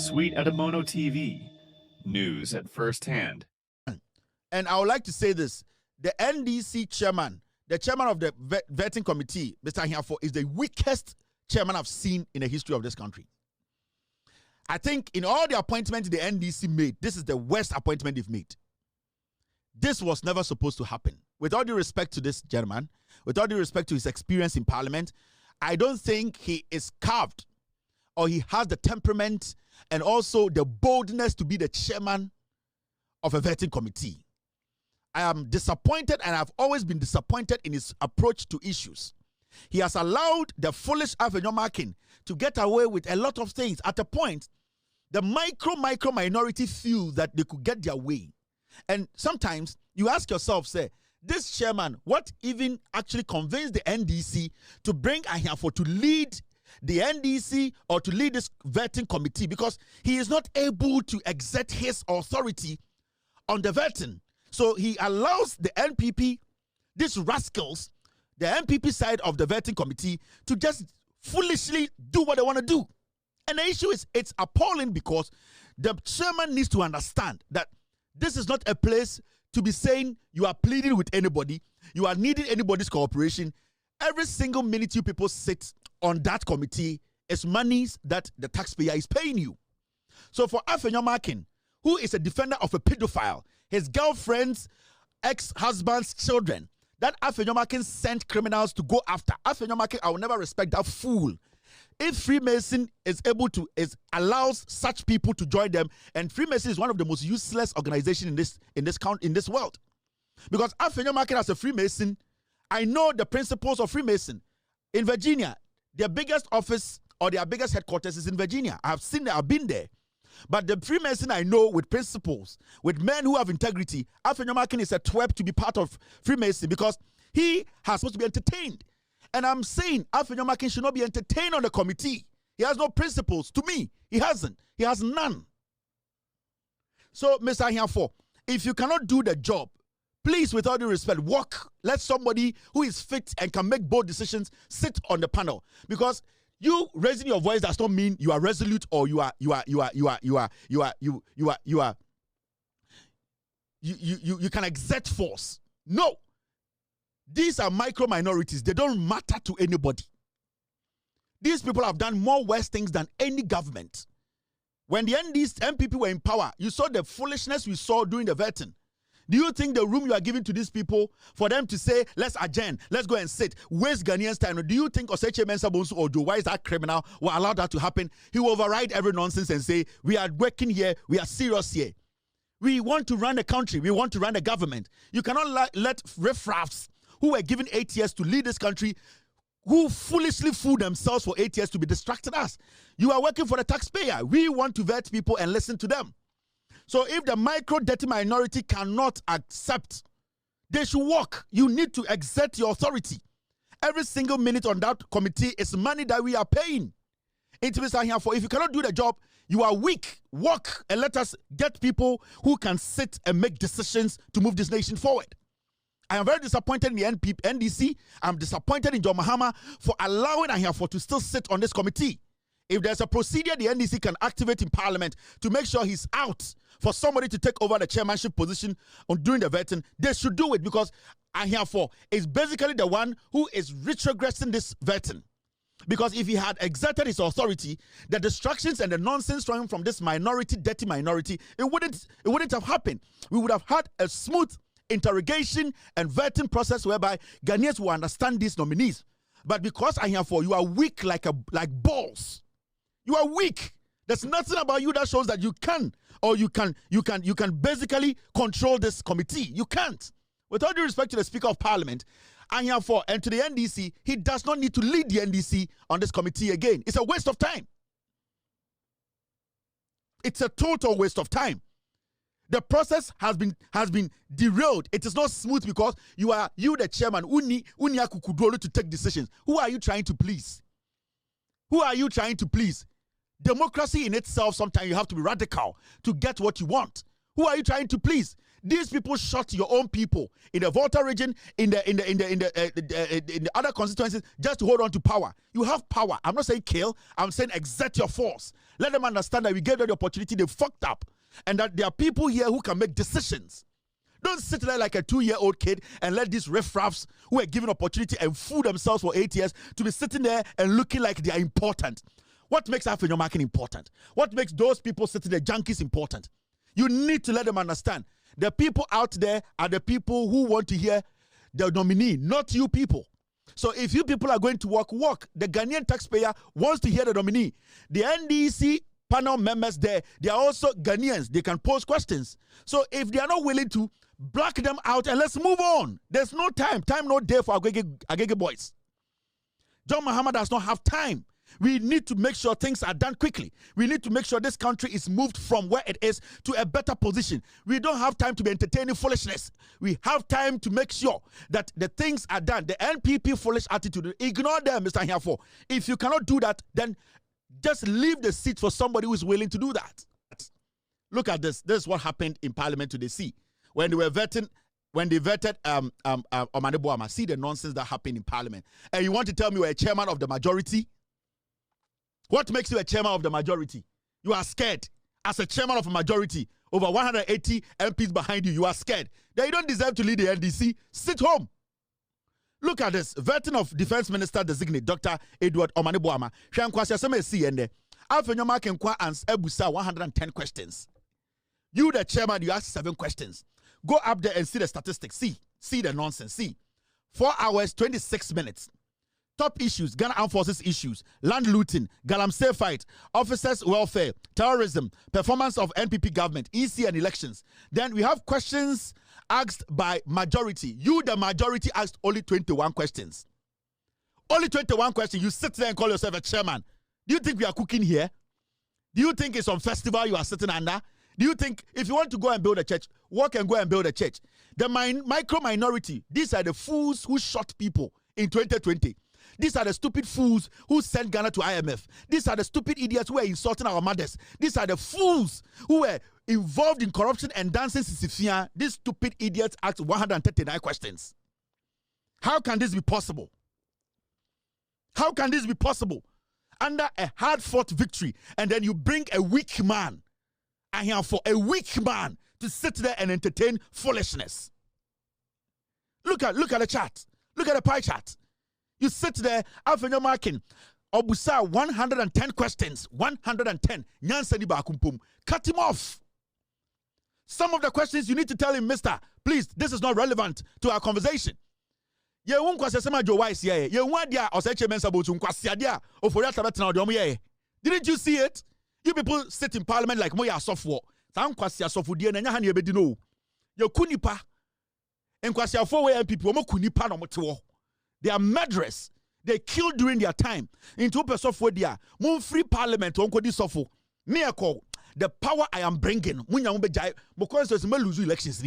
Sweet Adamono TV. News at first hand. And I would like to say this. The NDC chairman, the chairman of the vetting committee, Mr. Ahiafor, is the weakest chairman I've seen in the history of this country. I think in all the appointments the NDC made, this is the worst appointment they've made. This was never supposed to happen. With all due respect to this gentleman, with all due respect to his experience in parliament, I don't think he is carved or he has the temperament and also the boldness to be the chairman of a vetting committee. I am disappointed, and I've always been disappointed in his approach to issues. He has allowed the foolish Afenyo Markin to get away with a lot of things. At a point, the micro minority feel that they could get their way. And sometimes you ask yourself, say, this chairman, what even actually convinced the NDC to bring Ahiafor to lead the NDC or to lead this vetting committee? Because he is not able to exert his authority on the vetting. So he allows the NPP, these rascals, the NPP side of the vetting committee, to just foolishly do what they want to do. And the issue is, it's appalling because the chairman needs to understand that this is not a place to be saying you are pleading with anybody, you are needing anybody's cooperation. Every single minute you people sit on that committee is monies that the taxpayer is paying you. So for Afenyo Markin, who is a defender of a pedophile, his girlfriend's ex-husband's children, that Afenyo Markin sent criminals to go after. Afenyo Markin, I will never respect that fool. If Freemason is able to, allows such people to join them, and Freemason is one of the most useless organizations in this world. Because Afenyo Markin as a Freemason, I know the principles of Freemason. In Virginia, their biggest office or their biggest headquarters is in Virginia. I've seen it, I've been there. But the Freemason I know with principles, with men who have integrity, Afenyo Markin is a twerp to be part of Freemason because he has supposed to be entertained. And I'm saying Afenyo Markin should not be entertained on the committee. He has no principles. To me, he hasn't. He has none. So, Mr. Ahiafor, if you cannot do the job, please, with all due respect, walk. Let somebody who is fit and can make bold decisions sit on the panel. Because you raising your voice does not mean you are resolute or you can exert force. No. These are micro minorities. They don't matter to anybody. These people have done more worse things than any government. When the NPP were in power, you saw the foolishness we saw during the vetting. Do you think the room you are giving to these people for them to say, let's adjourn, let's go and sit, waste Ghanaians' time? Do you think Oseche Mensah Bonsu or Joe, why is that criminal, will allow that to happen? He will override every nonsense and say, we are working here, we are serious here. We want to run a country, we want to run a government. You cannot let riffraffs who were given 8 years to lead this country, who foolishly fooled themselves for 8 years to be distracted us. You are working for the taxpayer. We want to vet people and listen to them. So if the dirty minority cannot accept, they should walk. You need to exert your authority. Every single minute on that committee is money that we are paying. Mr. Ahiafor, if you cannot do the job, you are weak. Walk and let us get people who can sit and make decisions to move this nation forward. I am very disappointed in the NDC. I'm disappointed in John Mahama for allowing Ahiafor to still sit on this committee. If there's a procedure the NDC can activate in Parliament to make sure he's out for somebody to take over the chairmanship position during the vetting, they should do it because Ahiafor is basically the one who is retrogressing this vetting. Because if he had exerted his authority, the distractions and the nonsense coming from this dirty minority, it wouldn't have happened. We would have had a smooth interrogation and vetting process whereby Ghanaians will understand these nominees. But because Ahiafor, you are weak like balls. You are weak. There's nothing about you that shows that you can basically control this committee. You can't. With all due respect to the Speaker of Parliament, Ahiafor, and to the NDC, he does not need to lead the NDC on this committee again. It's a waste of time. It's a total waste of time. The process has been derailed. It is not smooth because you the chairman, to take decisions. Who are you trying to please? Who are you trying to please? Democracy in itself, sometimes you have to be radical to get what you want. Who are you trying to please? These people shot your own people in the Volta region, in the other constituencies, just to hold on to power. You have power. I'm not saying kill. I'm saying exert your force. Let them understand that we gave them the opportunity. They fucked up, and that there are people here who can make decisions. Don't sit there like a 2-year-old kid and let these riffraffs who are given opportunity and fool themselves for 8 years to be sitting there and looking like they are important. What makes Afenyo Markin important? What makes those people sitting there junkies important? You need to let them understand. The people out there are the people who want to hear the nominee, not you people. So if you people are going to work. The Ghanaian taxpayer wants to hear the nominee. The NDC panel members there, they are also Ghanaians. They can pose questions. So if they are not willing to, block them out and let's move on. There's no time. Time no day for Agege boys. John Mahama does not have time. We need to make sure things are done quickly. We need to make sure this country is moved from where it is to a better position. We don't have time to be entertaining foolishness. We have time to make sure that the things are done. The NPP foolish attitude, ignore them, Mr. Ahiafor. If you cannot do that, then just leave the seat for somebody who is willing to do that. Look at this. This is what happened in Parliament today. See, when they vetted Hon.Bernard, see the nonsense that happened in Parliament. And you want to tell me you're a chairman of the majority? What makes you a chairman of the majority? You are scared. As a chairman of a majority, over 180 MPs behind you, you are scared. Then you don't deserve to lead the NDC. Sit home. Look at this. Vetting of Defense Minister Designate Dr. Edward Omane-Boama. Afenyo Markin answer 110 questions. You, the chairman, you ask 7 questions. Go up there and see the statistics. See the nonsense. See. 4 hours, 26 minutes. Top issues, Ghana Armed Forces issues, land looting, Galamsey fight, officers' welfare, terrorism, performance of NPP government, EC and elections. Then we have questions asked by majority. You, the majority, asked only 21 questions. Only 21 questions. You sit there and call yourself a chairman. Do you think we are cooking here? Do you think it's on festival you are sitting under? Do you think if you want to go and build a church, walk and go and build a church? The micro minority, these are the fools who shot people in 2020. These are the stupid fools who sent Ghana to IMF. These are the stupid idiots who are insulting our mothers. These are the fools who were involved in corruption and dancing Sisifia. These stupid idiots asked 139 questions. How can this be possible? How can this be possible? Under a hard-fought victory, and then you bring a weak man, Ahiafor, a weak man, to sit there and entertain foolishness. Look at the chart. Look at the pie chart. You sit there, Afenyo Markin, Obusa 110 questions. 110. Nyansani bakumpum. Cut him off. Some of the questions you need to tell him, Mister, please, this is not relevant to our conversation. Didn't you see it? You people sit in parliament like Moya software. They are murderers. They killed during their time. Into a software there. Moon free parliament on Kodi Sofo. Miracle. The power I am bringing. Elections.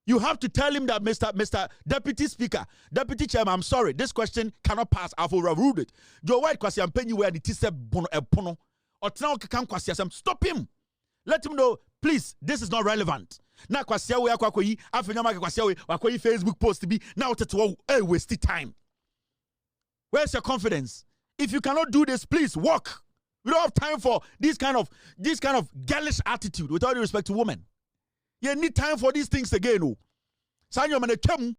You have to tell him that, Mr. Deputy Speaker, Deputy Chairman, I'm sorry, this question cannot pass. I've overruled it. Joe White kwasi ampenyi where the tise bono epono. Or tna kan kwasi asem. Stop him. Let him know, please, this is not relevant. Na kwasi we akwakoyi, Afenyo Markin kwasi we akwakoyi Facebook post to be now to waste time. Where's your confidence? If you cannot do this, please walk. We don't have time for this kind of girlish attitude with all due respect to women. You need time for these things again. Sanyo mane kem